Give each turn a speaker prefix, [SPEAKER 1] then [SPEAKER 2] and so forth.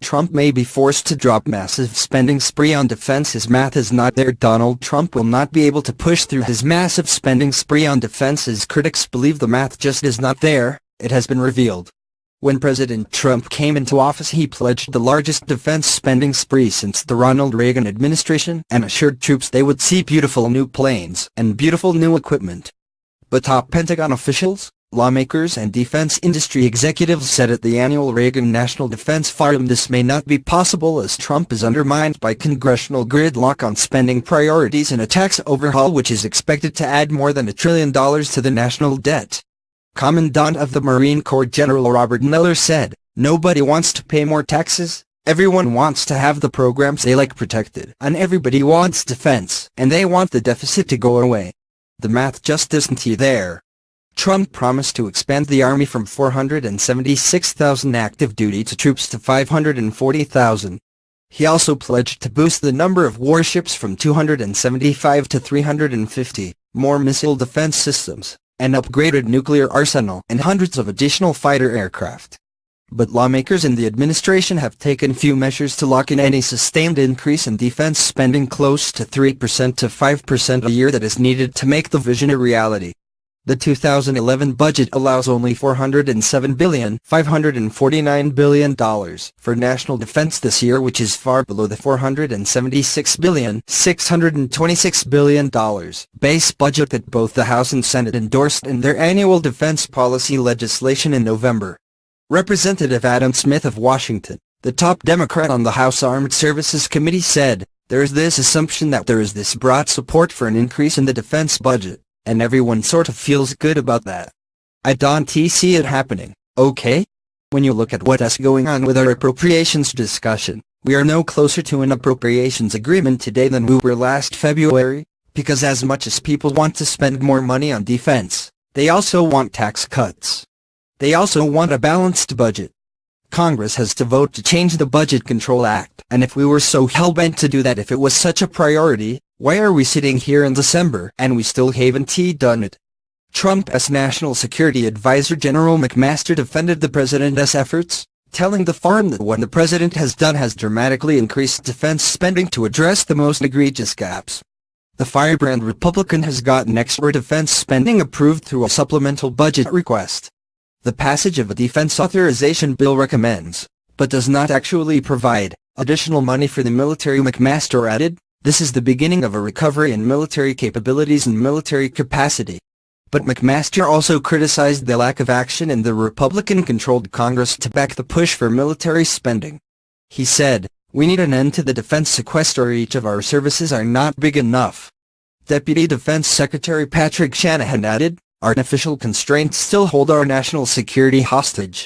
[SPEAKER 1] Trump may be forced to drop massive spending spree on defense. His math is not there. Donald Trump will not be able to push through his massive spending spree on defense. His critics believe the math just is not there, it has been revealed. When President Trump came into office, he pledged the largest defense spending spree since the Ronald Reagan administration and assured troops they would see beautiful new planes and beautiful new equipment. But top Pentagon officials, lawmakers and defense industry executives said at the annual Reagan National Defense Forum this may not be possible as Trump is undermined by congressional gridlock on spending priorities and a tax overhaul which is expected to add more than $1 trillion to the national debt. Commandant of the Marine Corps General Robert Miller said, "Nobody wants to pay more taxes, everyone wants to have the programs they like protected, and everybody wants defense, and they want the deficit to go away. The math just isn't there." Trump promised to expand the Army from 476,000 active duty troops to 540,000. He also pledged to boost the number of warships from 275 to 350, more missile defense systems, an upgraded nuclear arsenal and hundreds of additional fighter aircraft. But lawmakers in the administration have taken few measures to lock in any sustained increase in defense spending close to 3% to 5% a year that is needed to make the vision a reality. The 2011 budget allows only $407,549 billion for national defense this year, which is far below the $476,626 billion base budget that both the House and Senate endorsed in their annual defense policy legislation in November. Representative Adam Smith of Washington, the top Democrat on the House Armed Services Committee, said, "There is this assumption that there is this broad support for an increase in the defense budget, and everyone sort of feels good about that. I don't see it happening, okay? When you look at what's going on with our appropriations discussion, we are no closer to an appropriations agreement today than we were last February, because as much as people want to spend more money on defense, they also want tax cuts. They also want a balanced budget. Congress has to vote to change the Budget Control Act, and if we were so hell-bent to do that, if it was such a priority, why are we sitting here in December and we still haven't done it?" Trump's National Security Advisor General McMaster defended the president's efforts, telling the forum that what the president has done has dramatically increased defense spending to address the most egregious gaps. The firebrand Republican has gotten extra defense spending approved through a supplemental budget request. The passage of a defense authorization bill recommends, but does not actually provide, additional money for the military. McMaster added, "This is the beginning of a recovery in military capabilities and military capacity." But McMaster also criticized the lack of action in the Republican-controlled Congress to back the push for military spending. He said, "We need an end to the defense sequester. Each of our services are not big enough." Deputy Defense Secretary Patrick Shanahan added, "Artificial constraints still hold our national security hostage.